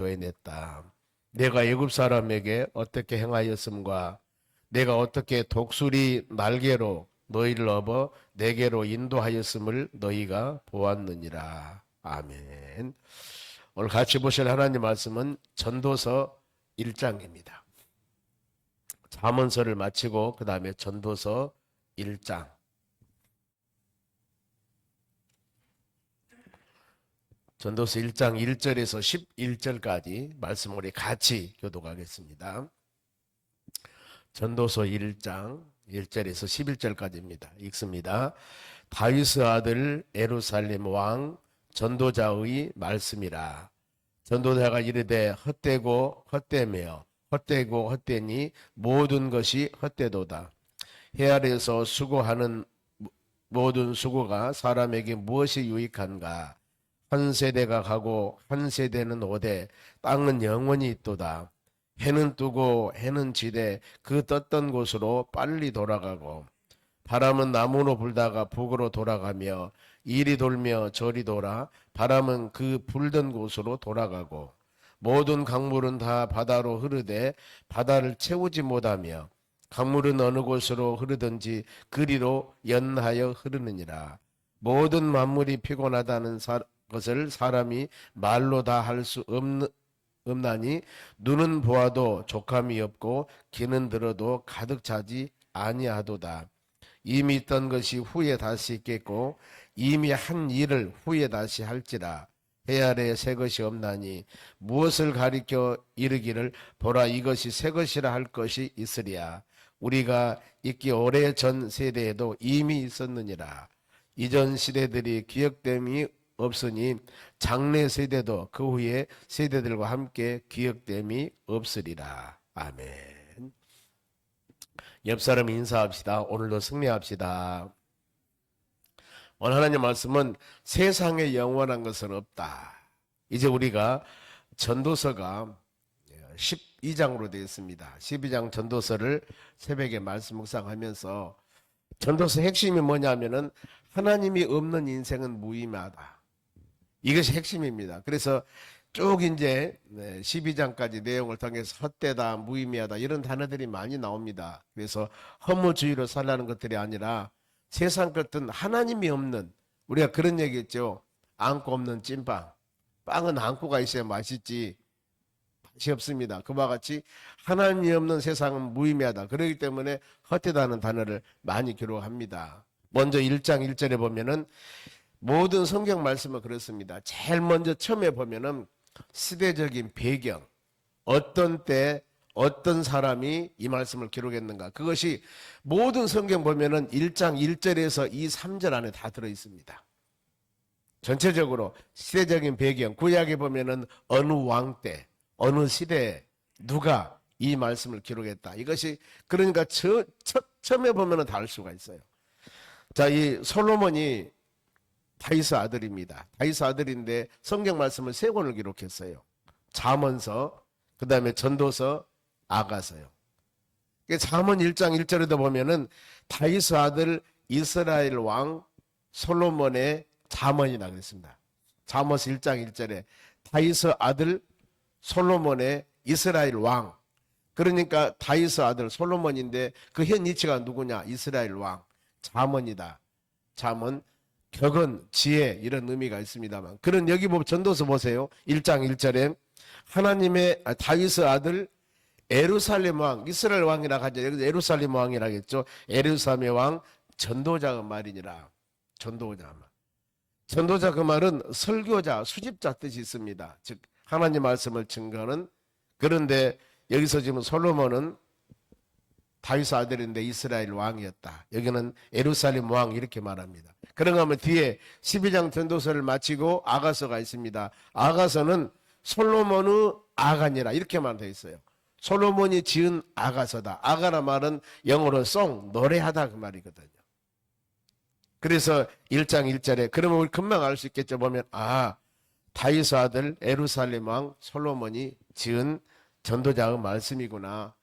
도해냈다. 내가 애굽 사람에게 어떻게 행하였음과 내가 어떻게 독수리 날개로 너희를 업어 내게로 인도하였음을 너희가 보았느니라. 아멘. 오늘 같이 보실 하나님 말씀은 전도서 1장입니다. 잠언서를 마치고 그 다음에 전도서 1장. 전도서 1장 1절에서 11절까지 말씀 우리 같이 교독하겠습니다. 전도서 1장 1절에서 11절까지입니다. 읽습니다. 다윗의 아들 예루살렘 왕 전도자의 말씀이라. 전도자가 이르되 헛되고 헛되며 헛되고 헛되니 모든 것이 헛되도다. 해 아래에서 수고하는 모든 수고가 사람에게 무엇이 유익한가? 한 세대가 가고 한 세대는 오되 땅은 영원히 있도다. 해는 뜨고 해는 지되 그 떴던 곳으로 빨리 돌아가고 바람은 남으로 불다가 북으로 돌아가며 이리 돌며 저리 돌아 바람은 그 불던 곳으로 돌아가고 모든 강물은 다 바다로 흐르되 바다를 채우지 못하며 강물은 어느 곳으로 흐르든지 그리로 연하여 흐르느니라. 모든 만물이 피곤하다는 것을 사람이 말로 다 할 수 없나니 눈은 보아도 족함이 없고 귀는 들어도 가득 차지 아니하도다. 이미 있던 것이 후에 다시 있겠고 이미 한 일을 후에 다시 할지라. 해 아래에 새 것이 없나니 무엇을 가리켜 이르기를 보라 이것이 새 것이라 할 것이 있으리야. 우리가 있기 오래전 세대에도 이미 있었느니라. 이전 시대들이 기억됨이 없으니 장래 세대도 그 후에 세대들과 함께 기억됨이 없으리라. 아멘. 옆 사람 인사합시다. 오늘도 승리합시다. 오늘 하나님 말씀은 세상에 영원한 것은 없다. 이제 우리가 전도서가 12장으로 되어 있습니다. 12장 전도서를 새벽에 말씀 묵상하면서 전도서 핵심이 뭐냐면은 하나님이 없는 인생은 무의미하다. 이것이 핵심입니다. 그래서 쭉 이제 12장까지 내용을 통해서 헛되다, 무의미하다 이런 단어들이 많이 나옵니다. 그래서 허무주의로 살라는 것들이 아니라 세상 것은 하나님이 없는, 우리가 그런 얘기했죠. 안고 없는 찐빵. 빵은 안고가 있어야 맛있지 맛이 없습니다. 그와 같이 하나님이 없는 세상은 무의미하다. 그렇기 때문에 헛되다는 단어를 많이 기록합니다. 먼저 1장 1절에 보면은 모든 성경 말씀은 그렇습니다. 제일 먼저 처음에 보면은 시대적인 배경, 어떤 때 어떤 사람이 이 말씀을 기록했는가, 그것이 모든 성경 보면은 1장 1절에서 2, 3절 안에 다 들어있습니다. 전체적으로 시대적인 배경, 구약에 보면은 어느 왕 때, 어느 시대에 누가 이 말씀을 기록했다. 이것이 그러니까 처음에 보면은 다 알 수가 있어요. 자, 이 솔로몬이 다윗의 아들입니다. 다윗의 아들인데 성경 말씀을 세 권을 기록했어요. 잠언서, 그 다음에 전도서, 아가서요. 잠언 1장 1절에도 보면은 다윗의 아들 이스라엘 왕 솔로몬의 잠언이라 그랬습니다. 잠언서 1장 1절에 다윗의 아들 솔로몬의 이스라엘 왕. 그러니까 다윗의 아들 솔로몬인데 그 현 위치가 누구냐? 이스라엘 왕. 잠언이다. 잠언. 격언, 지혜 이런 의미가 있습니다만, 그런 여기 보면 전도서 보세요. 1장 1절에 하나님의 다윗의 아들 예루살렘 왕, 이스라엘 왕이라 하죠. 여기서 예루살렘 왕이라 하겠죠. 예루살렘 왕 전도자가 말이니라. 전도자. 전도자 그 말은 설교자, 수집자 뜻이 있습니다. 즉 하나님 말씀을 증거하는. 그런데 여기서 지금 솔로몬은 다윗의 아들인데 이스라엘 왕이었다. 여기는 예루살렘 왕 이렇게 말합니다. 그런가 하면 뒤에 12장 전도서를 마치고 아가서가 있습니다. 아가서는 솔로몬의 아가니라 이렇게만 되어 있어요. 솔로몬이 지은 아가서다. 아가라 말은 영어로 송, 노래하다 그 말이거든요. 그래서 1장 1절에 그러면 우리 금방 알 수 있겠죠. 보면 다윗의 아들 예루살렘 왕 솔로몬이 지은 전도자의 말씀이구나,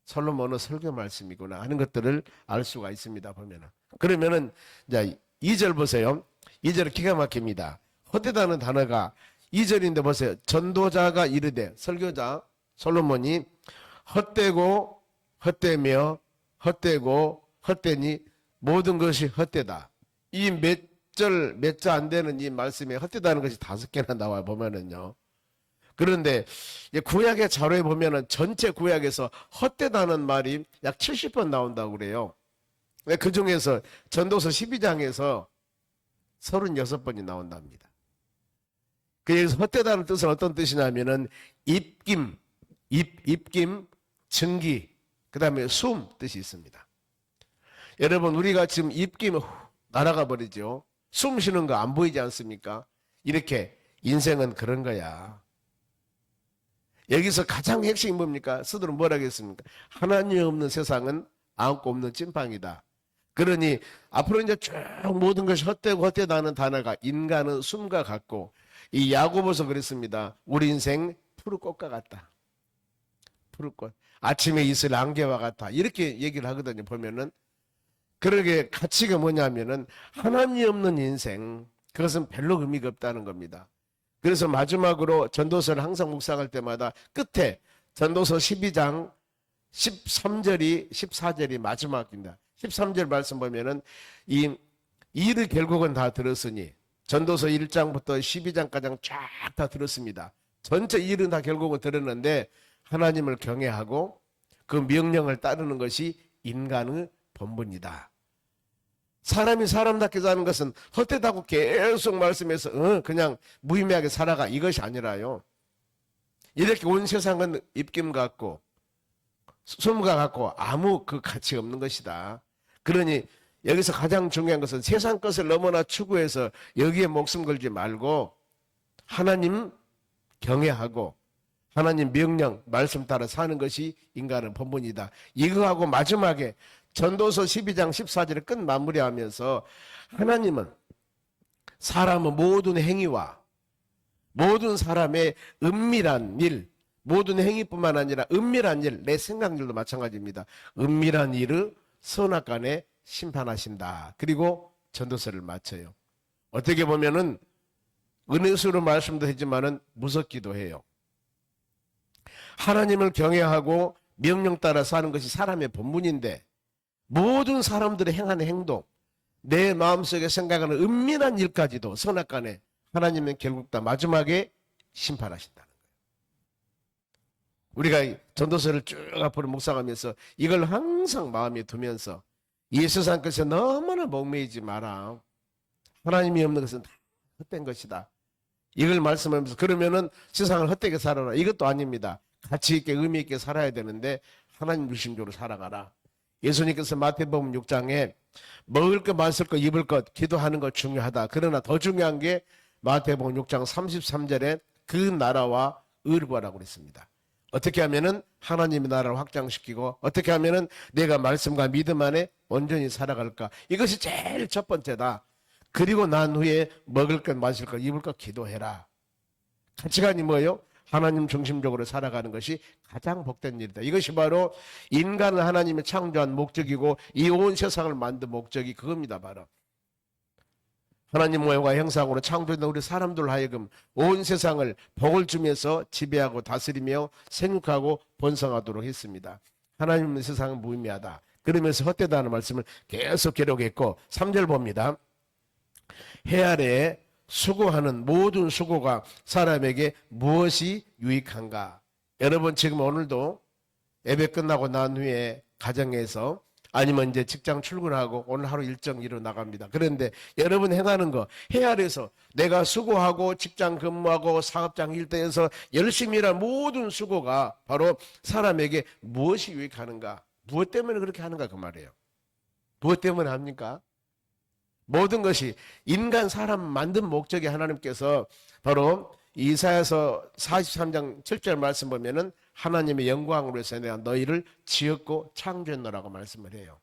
솔로몬의 설교 말씀이구나 하는 것들을 알 수가 있습니다. 보면은. 그러면은 자 2절 보세요. 2절 기가 막힙니다. 헛되다는 단어가 2절인데 보세요. 전도자가 이르되, 설교자 솔로몬이 헛되고 헛되며 헛되고 헛되니 모든 것이 헛되다. 이 몇 자 안 되는 이 말씀에 헛되다는 것이 5개나 나와 보면은요. 그런데 구약의 자료에 보면은 전체 구약에서 헛되다는 말이 약 70번 나온다고 그래요. 그 중에서 전도서 12장에서 36번이 나온답니다. 그래서 헛되다는 뜻은 어떤 뜻이냐면은 입김, 증기, 그 다음에 숨 뜻이 있습니다. 여러분, 우리가 지금 입김 날아가 버리죠. 숨 쉬는 거 안 보이지 않습니까? 이렇게 인생은 그런 거야. 여기서 가장 핵심이 뭡니까? 스스로 뭐라 했습니까? 하나님 없는 세상은 아무것도 없는 찐빵이다. 그러니 앞으로 이제 쭉 모든 것이 헛되고 헛되다는 단어가 인간은 숨과 같고, 이 야고보서 그랬습니다. 우리 인생 푸르꽃과 같다. 푸르꽃. 아침에 있을 안개와 같아. 이렇게 얘기를 하거든요. 보면은. 그러게 가치가 뭐냐면은 하나님 없는 인생, 그것은 별로 의미가 없다는 겁니다. 그래서 마지막으로 전도서를 항상 묵상할 때마다 끝에 전도서 12장 13절이 14절이 마지막입니다. 13절 말씀 보면은 이 일을 결국은 다 들었으니, 전도서 1장부터 12장까지 쫙 다 들었습니다. 전체 일은 다 결국은 들었는데 하나님을 경외하고 그 명령을 따르는 것이 인간의 본분이다. 사람이 사람답게 사는 것은 헛되다고 계속 말씀해서 그냥 무의미하게 살아가, 이것이 아니라요. 이렇게 온 세상은 입김 같고 숨과 같고 아무 그 가치가 없는 것이다. 그러니 여기서 가장 중요한 것은 세상 것을 너무나 추구해서 여기에 목숨 걸지 말고 하나님 경외하고 하나님 명령 말씀 따라 사는 것이 인간의 본분이다. 이거하고 마지막에 전도서 12장 14절에 끝 마무리하면서 하나님은 사람의 모든 행위와 모든 사람의 은밀한 일, 모든 행위뿐만 아니라 은밀한 일, 내 생각들도 마찬가지입니다. 은밀한 일을 선악간에 심판하신다. 그리고 전도서를 마쳐요. 어떻게 보면은 은혜수로 말씀도 하지만은 무섭기도 해요. 하나님을 경외하고 명령 따라 사는 것이 사람의 본분인데, 모든 사람들의 행하는 행동, 내 마음속에 생각하는 은밀한 일까지도 선악간에 하나님은 결국 다 마지막에 심판하신다는 거예요. 우리가 전도서를 쭉 앞으로 묵상하면서 이걸 항상 마음에 두면서 이 세상 것에 너무나 목매이지 마라. 하나님이 없는 것은 다 헛된 것이다. 이걸 말씀하면서, 그러면은 세상을 헛되게 살아라. 이것도 아닙니다. 가치 있게 의미 있게 살아야 되는데 하나님 중심적으로 살아가라. 예수님께서 마태복음 6장에 먹을 것, 마실 것, 입을 것, 기도하는 것 중요하다. 그러나 더 중요한 게 마태복음 6장 33절에 그 나라와 의를 구하라고 그랬습니다. 어떻게 하면은 하나님의 나라를 확장시키고 어떻게 하면은 내가 말씀과 믿음 안에 온전히 살아갈까. 이것이 제일 첫 번째다. 그리고 난 후에 먹을 것, 마실 것, 입을 것 기도해라. 가치관이 뭐예요? 하나님 중심적으로 살아가는 것이 가장 복된 일이다. 이것이 바로 인간을 하나님이 창조한 목적이고 이 온 세상을 만든 목적이 그겁니다. 바로 하나님 모양과 형상으로 창조된 우리 사람들 하여금 온 세상을 복을 주면서 지배하고 다스리며 생육하고 번성하도록 했습니다. 하나님의 세상은 무의미하다. 그러면서 헛되다는 말씀을 계속 기록했고 3절 봅니다. 해 아래에 수고하는 모든 수고가 사람에게 무엇이 유익한가? 여러분 지금 오늘도 예배 끝나고 난 후에 가정에서 아니면 이제 직장 출근하고 오늘 하루 일정 이루 나갑니다. 그런데 여러분 행하는 거, 해 아래에서 내가 수고하고 직장 근무하고 사업장 일대에서 열심히 일한 모든 수고가 바로 사람에게 무엇이 유익하는가? 무엇 때문에 그렇게 하는가 그 말이에요. 무엇 때문에 합니까? 모든 것이 인간 사람 만든 목적이 하나님께서 바로 이사야서 43장 7절 말씀 보면은 하나님의 영광으로 해서 내가 너희를 지었고 창조했노라고 말씀을 해요.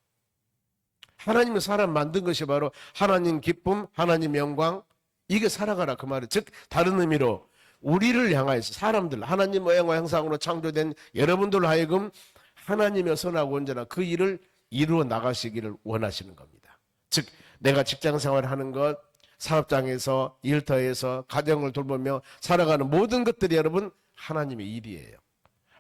하나님의 사람 만든 것이 바로 하나님 기쁨, 하나님 영광, 이게 살아가라 그 말이에요. 즉 다른 의미로 우리를 향하여서 사람들, 하나님 모양과 형상으로 창조된 여러분들 하여금 하나님의 선하고 온전한 그 일을 이루어 나가시기를 원하시는 겁니다. 즉 내가 직장 생활을 하는 것, 사업장에서 일터에서 가정을 돌보며 살아가는 모든 것들이 여러분 하나님의 일이에요.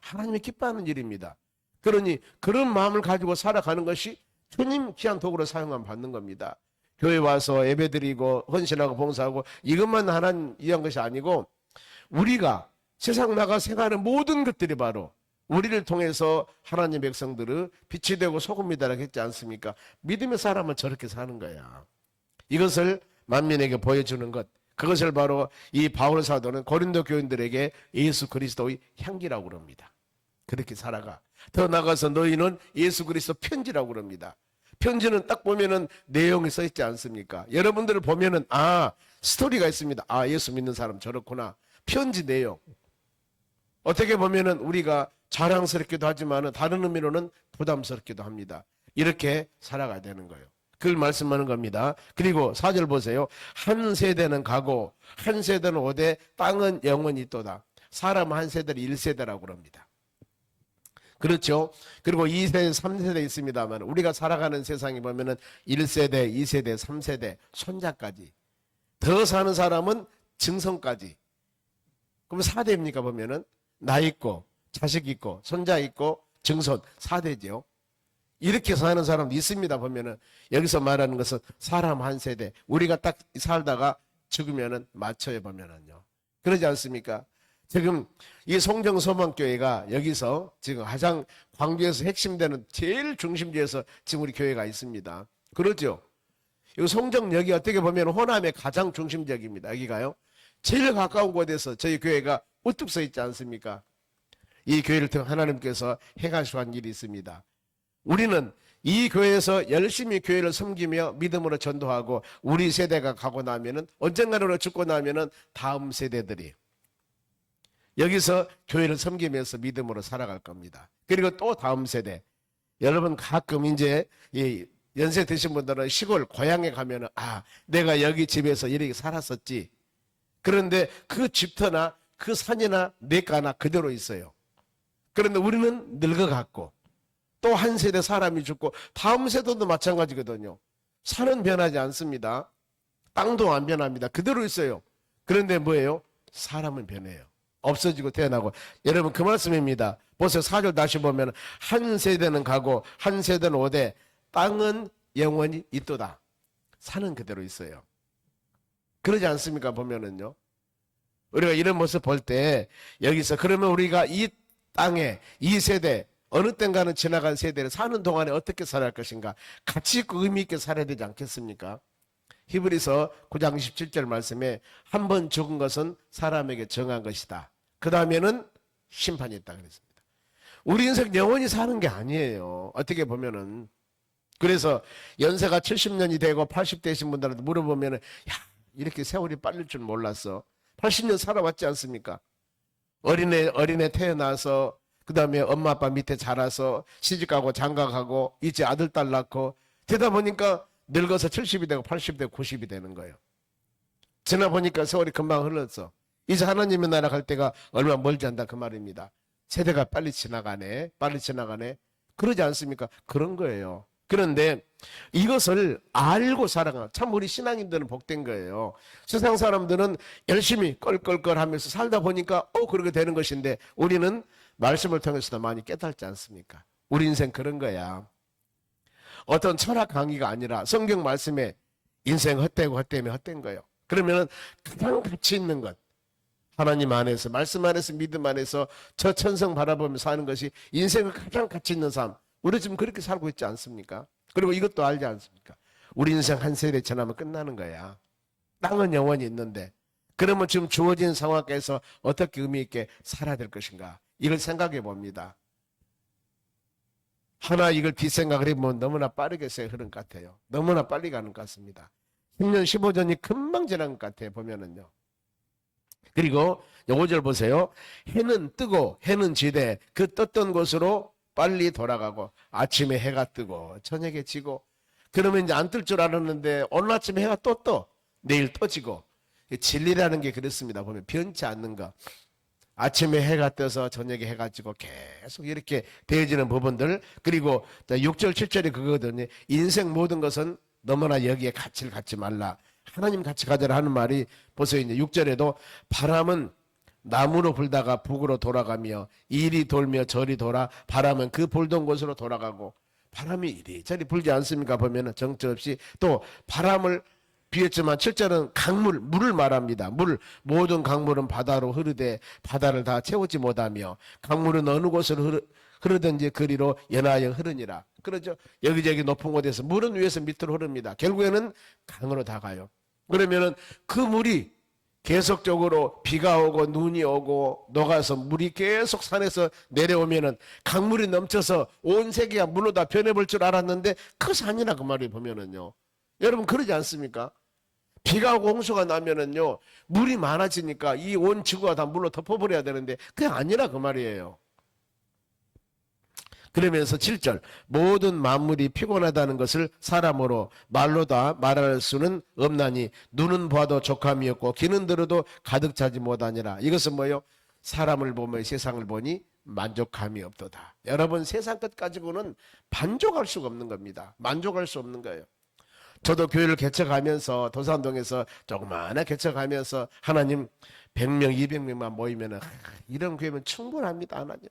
하나님이 기뻐하는 일입니다. 그러니 그런 마음을 가지고 살아가는 것이 주님 귀한 도구로 사용함 받는 겁니다. 교회 와서 예배드리고 헌신하고 봉사하고 이것만 하나님 위한 것이 아니고 우리가 세상 나가 생활하는 모든 것들이 바로 우리를 통해서 하나님 백성들의 빛이 되고 소금이다라고 했지 않습니까? 믿음의 사람은 저렇게 사는 거야. 이것을 만민에게 보여주는 것, 그것을 바로 이 바울 사도는 고린도 교인들에게 예수 그리스도의 향기라고 그럽니다. 그렇게 살아가. 더 나아가서 너희는 예수 그리스도 편지라고 그럽니다. 편지는 딱 보면은 내용이 써 있지 않습니까? 여러분들을 보면은 스토리가 있습니다. 예수 믿는 사람 저렇구나. 편지 내용. 어떻게 보면은 우리가 자랑스럽기도 하지만 다른 의미로는 부담스럽기도 합니다. 이렇게 살아가야 되는 거예요. 그걸 말씀하는 겁니다. 그리고 4절 보세요. 한 세대는 가고 한 세대는 오되 땅은 영원히 있도다. 사람 한 세대를 1세대라고 그럽니다. 그렇죠. 그리고 2세대, 3세대 있습니다만 우리가 살아가는 세상에 보면은 1세대, 2세대, 3세대, 손자까지. 더 사는 사람은 증손까지. 그럼 4대입니까 보면은 나 있고 자식 있고 손자 있고 증손 4대죠. 이렇게 사는 사람도 있습니다. 보면은 여기서 말하는 것은 사람 한 세대. 우리가 딱 살다가 죽으면은 맞춰요 보면은요. 그러지 않습니까? 지금 이 송정소망교회가 여기서 지금 가장 광주에서 핵심되는 제일 중심지에서 지금 우리 교회가 있습니다. 그렇죠? 이 송정역이 어떻게 보면 호남의 가장 중심지역입니다. 여기가요. 제일 가까운 곳에서 저희 교회가 우뚝 서 있지 않습니까? 이 교회를 통해 하나님께서 행하시는 일이 있습니다. 우리는 이 교회에서 열심히 교회를 섬기며 믿음으로 전도하고 우리 세대가 가고 나면은 언젠가는 죽고 나면은 다음 세대들이 여기서 교회를 섬기면서 믿음으로 살아갈 겁니다. 그리고 또 다음 세대. 여러분 가끔 이제 이 연세 드신 분들은 시골 고향에 가면은 내가 여기 집에서 이렇게 살았었지. 그런데 그 집터나 그 산이나 냇가나 그대로 있어요. 그런데 우리는 늙어갔고 또 한 세대 사람이 죽고 다음 세대도 마찬가지거든요. 산은 변하지 않습니다. 땅도 안 변합니다. 그대로 있어요. 그런데 뭐예요? 사람은 변해요. 없어지고 태어나고. 여러분 그 말씀입니다. 보세요. 4절 다시 보면 한 세대는 가고 한 세대는 오되 땅은 영원히 있도다. 산은 그대로 있어요. 그러지 않습니까? 보면은요. 우리가 이런 모습 볼 때 여기서 그러면 우리가 이 땅에 이 세대 어느 땐가는 지나간 세대를 사는 동안에 어떻게 살아야 할 것인가? 가치 있고 의미 있게 살아야 되지 않겠습니까? 히브리서 9장 17절 말씀에 한 번 죽은 것은 사람에게 정한 것이다. 그 다음에는 심판이 있다 그랬습니다. 우리 인생 영원히 사는 게 아니에요. 어떻게 보면은. 그래서 연세가 70년이 되고 80대이신 분들한테 물어보면은 이렇게 세월이 빠를 줄 몰랐어. 80년 살아왔지 않습니까? 어린애 태어나서 그 다음에 엄마 아빠 밑에 자라서 시집가고 장가가고 이제 아들 딸 낳고 되다 보니까 늙어서 70이 되고 80이 되고 90이 되는 거예요. 지나 보니까 세월이 금방 흘렀어. 이제 하나님의 나라 갈 때가 얼마 멀지 않다 그 말입니다. 세대가 빨리 지나가네. 그러지 않습니까? 그런 거예요. 그런데 이것을 알고 살아가. 참 우리 신앙인들은 복된 거예요. 세상 사람들은 열심히 껄껄껄 하면서 살다 보니까 그렇게 되는 것인데 우리는 말씀을 통해서도 많이 깨닫지 않습니까? 우리 인생 그런 거야. 어떤 철학 강의가 아니라 성경 말씀에 인생 헛되고 헛되면 헛된 거예요. 그러면 가장 가치 있는 것 하나님 안에서 말씀 안에서 믿음 안에서 저 천성 바라보며 사는 것이 인생의 가장 가치 있는 삶. 우리 지금 그렇게 살고 있지 않습니까? 그리고 이것도 알지 않습니까? 우리 인생 한 세대 지나면 끝나는 거야. 땅은 영원히 있는데 그러면 지금 주어진 상황에서 어떻게 의미 있게 살아야 될 것인가? 이걸 생각해 봅니다. 하나 이걸 뒷생각을 해보면 너무나 빠르게 흐른 것 같아요. 너무나 빨리 가는 것 같습니다. 10년 15년이 금방 지난 것 같아요. 보면은요. 그리고 5절 보세요. 해는 뜨고 해는 지되 그 떴던 곳으로 빨리 돌아가고 아침에 해가 뜨고 저녁에 지고 그러면 이제 안 뜰 줄 알았는데 오늘 아침에 해가 또 떠. 내일 또 지고. 진리라는 게 그렇습니다. 보면 변치 않는 거. 아침에 해가 떠서 저녁에 해가 지고 계속 이렇게 되어지는 부분들. 그리고 6절 7절이 그거거든요. 인생 모든 것은 너무나 여기에 가치를 갖지 말라. 하나님 같이 가자라 하는 말이 벌써 이제 6절에도 바람은 남으로 불다가 북으로 돌아가며 이리 돌며 저리 돌아 바람은 그 불던 곳으로 돌아가고 바람이 이리저리 불지 않습니까? 보면은 정처 없이 또 바람을 비했지만 7절은 강물, 물을 말합니다. 물, 모든 강물은 바다로 흐르되 바다를 다 채우지 못하며 강물은 어느 곳으로 흐르든지 그리로 연하여 흐르니라. 그러죠. 여기저기 높은 곳에서 물은 위에서 밑으로 흐릅니다. 결국에는 강으로 다 가요. 그러면은 그 물이 계속적으로 비가 오고 눈이 오고 녹아서 물이 계속 산에서 내려오면은 강물이 넘쳐서 온 세계가 물로 다 변해볼 줄 알았는데 그것이 아니라 그 말이 보면은요. 여러분 그러지 않습니까? 비가 오고 홍수가 나면은요 물이 많아지니까 이 온 지구가 다 물로 덮어버려야 되는데 그게 아니라 그 말이에요. 그러면서 7절 모든 만물이 피곤하다는 것을 사람으로 말로 다 말할 수는 없나니 눈은 봐도 족함이 없고 귀는 들어도 가득 차지 못하니라. 이것은 뭐예요? 사람을 보며 세상을 보니 만족함이 없도다. 여러분 세상 것 가지고는 만족할 수가 없는 겁니다. 만족할 수 없는 거예요. 저도 교회를 개척하면서 도산동에서 조그마한 개척하면서 하나님 100명 200명만 모이면은 이런 교회면 충분합니다. 하나님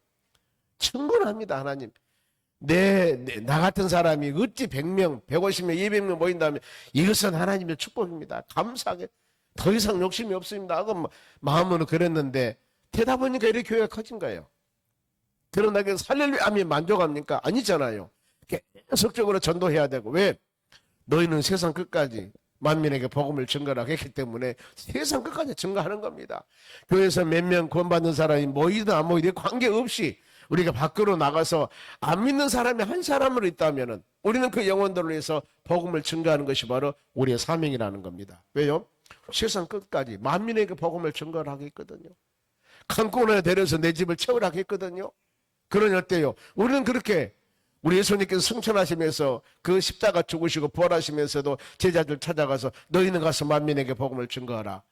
충분합니다. 하나님 나 같은 사람이 어찌 100명 150명 200명 모인다면 이것은 하나님의 축복입니다. 감사하게 더 이상 욕심이 없습니다 하고 마음으로 그랬는데 되다 보니까 이렇게 교회가 커진 거예요. 그러나 할렐루야하면 만족합니까? 아니잖아요. 계속적으로 전도해야 되고 왜? 너희는 세상 끝까지 만민에게 복음을 증거하라 했기 때문에 세상 끝까지 증거하는 겁니다. 교회에서 몇 명 구원받는 사람이 모이든 안 모이든 관계없이 우리가 밖으로 나가서 안 믿는 사람이 한 사람으로 있다면 우리는 그 영혼들을 위해서 복음을 증거하는 것이 바로 우리의 사명이라는 겁니다. 왜요? 세상 끝까지 만민에게 복음을 증거를 하겠거든요. 강권에 데려서 내 집을 채우라 했거든요. 그러니 어때요? 우리는 그렇게 우리 예수님께서 승천하시면서 그 십자가 죽으시고 부활하시면서도 제자들 찾아가서 너희는 가서 만민에게 복음을 증거하라.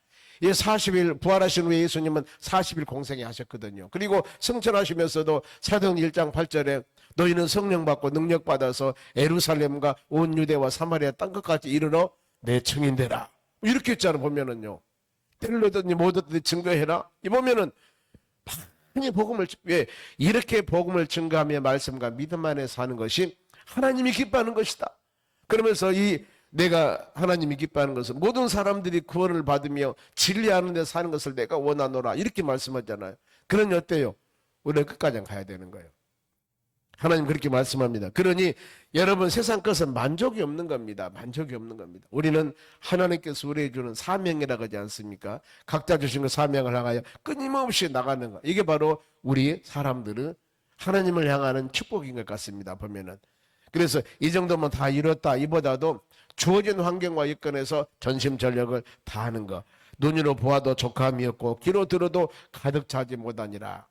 이 40일 부활하신 후에 예수님은 40일 공생에 하셨거든요. 그리고 승천하시면서도 사도행 1장 8절에 너희는 성령 받고 능력 받아서 예루살렘과 온 유대와 사마리아 땅끝까지 이르러 내 증인되라. 이렇게 했잖아 보면은요. 때를 얻었니 못 얻었니 증거해라. 이 보면은 많이 복음을 왜 이렇게 복음을 증거하며 말씀과 믿음 안에 사는 것이 하나님이 기뻐하는 것이다. 그러면서 내가 하나님이 기뻐하는 것은 모든 사람들이 구원을 받으며 진리하는 데 사는 것을 내가 원하노라 이렇게 말씀하잖아요. 그러니 어때요? 우리는 끝까지 가야 되는 거예요. 하나님 그렇게 말씀합니다. 그러니 여러분 세상 것은 만족이 없는 겁니다. 만족이 없는 겁니다. 우리는 하나님께서 우리에게 주는 사명이라고 하지 않습니까? 각자 주신 그 사명을 향하여 끊임없이 나가는 것. 이게 바로 우리 사람들은 하나님을 향하는 축복인 것 같습니다. 보면은. 그래서 이 정도면 다 이뤘다. 이보다도 주어진 환경과 여건에서 전심전력을 다하는 것. 눈으로 보아도 족함이 없고 귀로 들어도 가득 차지 못하니라.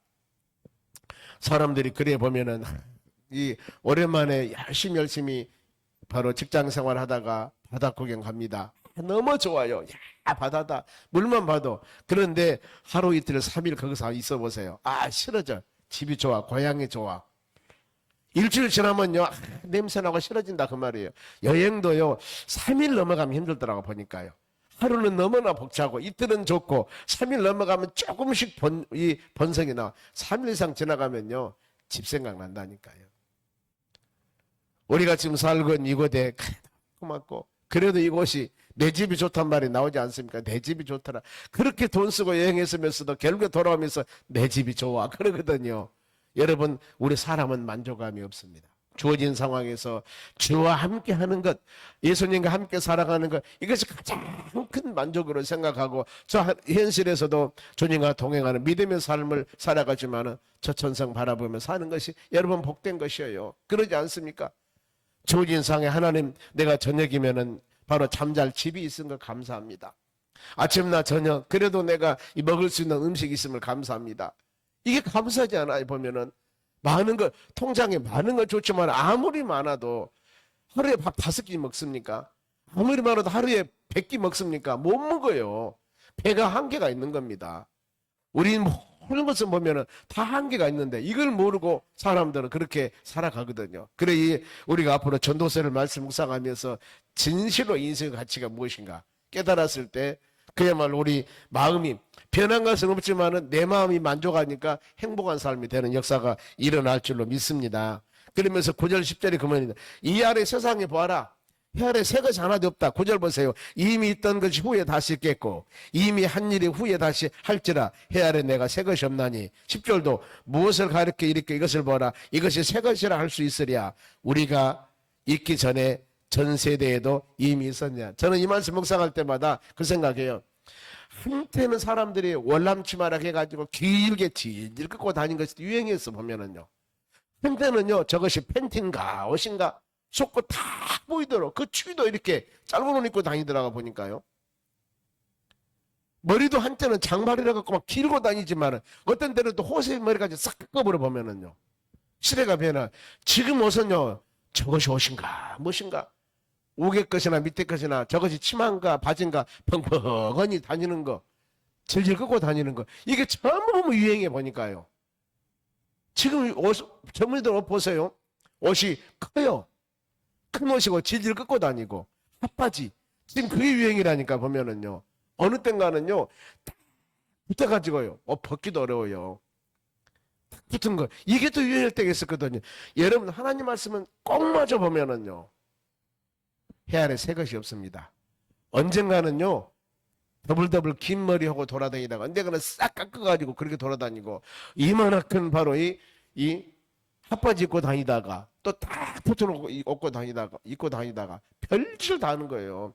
사람들이 그래 보면은 오랜만에 열심히 바로 직장 생활하다가 바다 구경 갑니다. 너무 좋아요. 야 바다다. 물만 봐도. 그런데 하루 이틀 3일 거기서 있어 보세요. 싫어져. 집이 좋아. 고향이 좋아. 일주일 지나면요 냄새나고 싫어진다 그 말이에요. 여행도요 3일 넘어가면 힘들더라고 보니까요. 하루는 너무나 벅차고 이틀은 좋고 3일 넘어가면 조금씩 번성이 나와. 3일 이상 지나가면요 집 생각난다니까요. 우리가 지금 살고 있는 이곳에 고맙고 그래도 이곳이 내 집이 좋단 말이 나오지 않습니까? 내 집이 좋더라. 그렇게 돈 쓰고 여행했으면서도 결국에 돌아오면서 내 집이 좋아 그러거든요. 여러분 우리 사람은 만족감이 없습니다. 주어진 상황에서 주와 함께 하는 것, 예수님과 함께 살아가는 것, 이것이 가장 큰 만족으로 생각하고 저 현실에서도 주님과 동행하는 믿음의 삶을 살아가지만 저 천성 바라보며 사는 것이 여러분 복된 것이에요. 그러지 않습니까? 주어진 상황에 하나님 내가 저녁이면은 바로 잠잘 집이 있은 걸 감사합니다. 아침나 저녁 그래도 내가 먹을 수 있는 음식이 있음을 감사합니다. 이게 감사하지 않아요? 보면은 많은 걸 통장에 많은 걸 좋지만 아무리 많아도 하루에 밥 5끼 먹습니까? 아무리 많아도 하루에 100끼 먹습니까? 못 먹어요. 배가 한계가 있는 겁니다. 우리는 모든 것을 보면은 다 한계가 있는데 이걸 모르고 사람들은 그렇게 살아가거든요. 그래 우리가 앞으로 전도서를 말씀 묵상하면서 진실로 인생의 가치가 무엇인가? 깨달았을 때 그야말로 우리 마음이 변한 것은 없지만은 내 마음이 만족하니까 행복한 삶이 되는 역사가 일어날 줄로 믿습니다. 그러면서 9절 10절이 그만입니다. 이 아래 세상에 보아라. 해 아래 새 것이 하나도 없다. 9절 보세요. 이미 있던 것이 후에 다시 있겠고 이미 한 일이 후에 다시 할지라 해 아래 내가 새 것이 없나니. 10절도 무엇을 가르쳐 이르켜 이것을 보라. 이것이 새 것이라 할 수 있으랴. 우리가 있기 전에 전 세대에도 이미 있었냐. 저는 이 말씀 묵상할 때마다 그 생각해요. 한때는 사람들이 월남치마라 해가지고 길게 질질 끌고 다닌 것이 유행했어 보면은요. 한때는요 저것이 팬티인가 옷인가 속고 다 보이도록 그 추위도 이렇게 짧은 옷 입고 다니더라고 보니까요. 머리도 한때는 장발이라 갖고 막 길고 다니지만 어떤 때는 또 호세 머리까지 싹 깎아버려 보면은요. 시대가 변화. 지금 옷은요 저것이 옷인가 무엇인가 우개 것이나 밑에 것이나 저것이 치마인가 바지인가 펑펑하니 다니는 거 질질 끌고 다니는 거 이게 전부 유행해 보니까요. 지금 옷 젊은이들 옷 보세요. 옷이 커요. 큰 옷이고 질질 끌고 다니고 핫바지 지금 그게 유행이라니까 보면은요. 어느 땐가는요 붙어가지고요 옷 벗기도 어려워요. 붙은 거 이게 또 유행할 때가 있었거든요. 여러분 하나님 말씀은 꼭 맞아 보면은요 해 아래 새 것이 없습니다. 언젠가는요 더블더블 긴 머리하고 돌아다니다가 언젠가는 싹 깎아가지고 그렇게 돌아다니고 이만큼 바로 이 핫바지 입고 다니다가 또 딱 붙여놓고 입고 다니다가 별짓을 다 하는 거예요.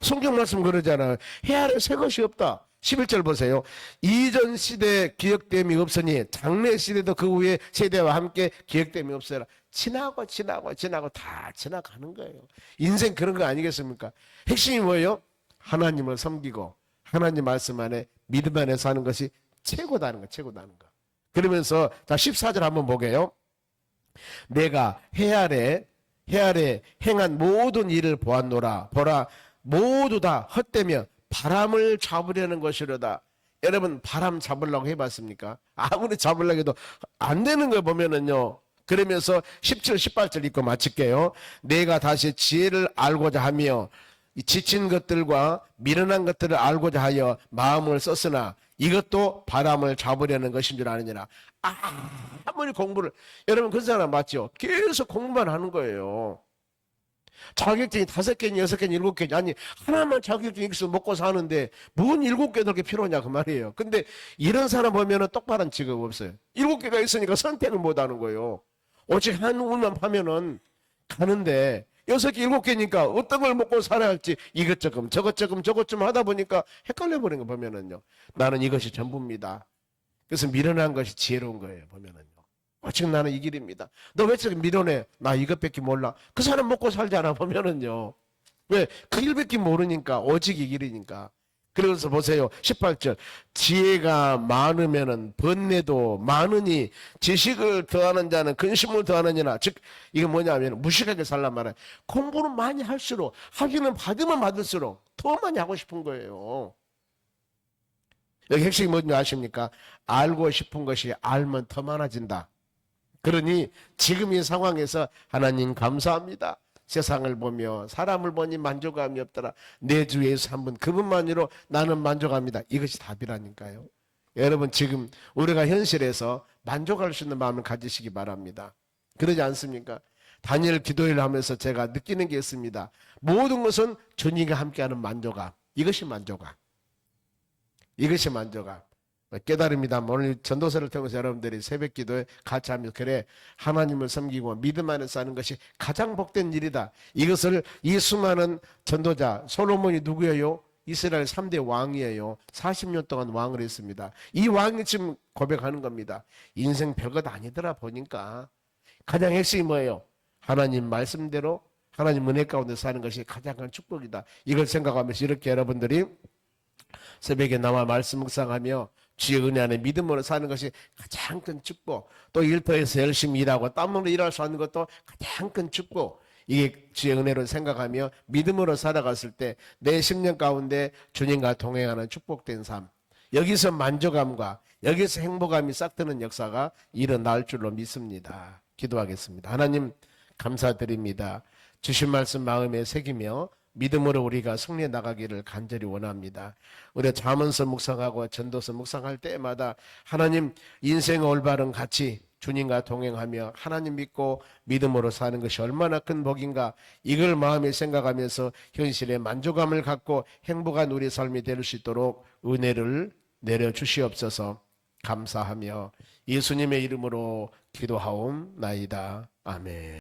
성경 말씀 그러잖아요. 해 아래 새 것이 없다. 11절 보세요. 이전 시대 기억됨이 없으니 장래 시대도 그 후에 세대와 함께 기억됨이 없어라. 지나고 다 지나가는 거예요. 인생 그런 거 아니겠습니까? 핵심이 뭐예요? 하나님을 섬기고 하나님 말씀 안에 믿음 안에 사는 것이 최고다는 거, 최고다는 거. 그러면서 자 14절 한번 보게요. 내가 해 아래 행한 모든 일을 보았노라. 보라 모두 다 헛되며 바람을 잡으려는 것이로다. 여러분 바람 잡으려고 해봤습니까? 아무리 잡으려고 해도 안 되는 걸 보면은요. 그러면서 17, 18절 읽고 마칠게요. 내가 다시 지혜를 알고자 하며 지친 것들과 미련한 것들을 알고자 하여 마음을 썼으나 이것도 바람을 잡으려는 것인 줄 아느니라. 아무리 공부를 여러분 그 사람 맞죠? 계속 공부만 하는 거예요. 자격증이 5개니 6개니 7개니 아니 하나만 자격증 있어 먹고 사는데 뭔 7개 그렇게 필요하냐 그 말이에요. 근데 이런 사람 보면은 똑바른 직업 없어요. 7개가 있으니까 선택을 못 하는 거예요. 오직 한 운만 파면은 가는데 6개 7개니까 어떤 걸 먹고 살아야 할지 이것 조금 저것 좀 하다 보니까 헷갈려 버린 거 보면은요. 나는 이것이 전부입니다. 그래서 미련한 것이 지혜로운 거예요. 보면은요. 지금 나는 이 길입니다. 너 왜 저렇게 미련해? 나 이것밖에 몰라. 그 사람 먹고 살잖아 보면은요. 왜? 그 일밖에 모르니까 오직 이 길이니까. 그래서 보세요. 18절 지혜가 많으면은 번뇌도 많으니 지식을 더하는 자는 근심을 더하느니라. 즉 이게 뭐냐면 무식하게 살란 말이에요. 공부는 많이 할수록 하기는 받으면 받을수록 더 많이 하고 싶은 거예요. 여기 핵심이 뭔지 아십니까? 알고 싶은 것이 알면 더 많아진다. 그러니 지금 이 상황에서 하나님 감사합니다. 세상을 보며 사람을 보니 만족감이 없더라. 내 주 예수 한 분 그분만으로 나는 만족합니다. 이것이 답이라니까요. 여러분 지금 우리가 현실에서 만족할 수 있는 마음을 가지시기 바랍니다. 그러지 않습니까? 다니엘 기도회를 하면서 제가 느끼는 게 있습니다. 모든 것은 주님과 함께하는 만족감. 이것이 만족감. 이것이 만족감. 깨달음이다. 오늘 전도서를 통해서 여러분들이 새벽 기도에 같이 하면서 그래 하나님을 섬기고 믿음 안에 사는 것이 가장 복된 일이다. 이것을 이 수많은 전도자 솔로몬이 누구예요? 이스라엘 3대 왕이에요. 40년 동안 왕을 했습니다. 이 왕이 지금 고백하는 겁니다. 인생 별것 아니더라 보니까 가장 핵심이 뭐예요? 하나님 말씀대로 하나님 은혜 가운데 사는 것이 가장 큰 축복이다. 이걸 생각하면서 이렇게 여러분들이 새벽에 나와 말씀 묵상하며 주의 은혜 안에 믿음으로 사는 것이 가장 큰 축복. 또 일터에서 열심히 일하고 땀으로 일할 수 있는 것도 가장 큰 축복. 이게 주의 은혜로 생각하며 믿음으로 살아갔을 때 내 10년 가운데 주님과 동행하는 축복된 삶. 여기서 만족감과 여기서 행복감이 싹 트는 역사가 일어날 줄로 믿습니다. 기도하겠습니다. 하나님 감사드립니다. 주신 말씀 마음에 새기며 믿음으로 우리가 승리해 나가기를 간절히 원합니다. 우리가 잠언서 묵상하고 전도서 묵상할 때마다 하나님 인생의 올바른 가치 주님과 동행하며 하나님 믿고 믿음으로 사는 것이 얼마나 큰 복인가 이걸 마음에 생각하면서 현실에 만족감을 갖고 행복한 우리 삶이 될 수 있도록 은혜를 내려주시옵소서. 감사하며 예수님의 이름으로 기도하옵나이다. 아멘.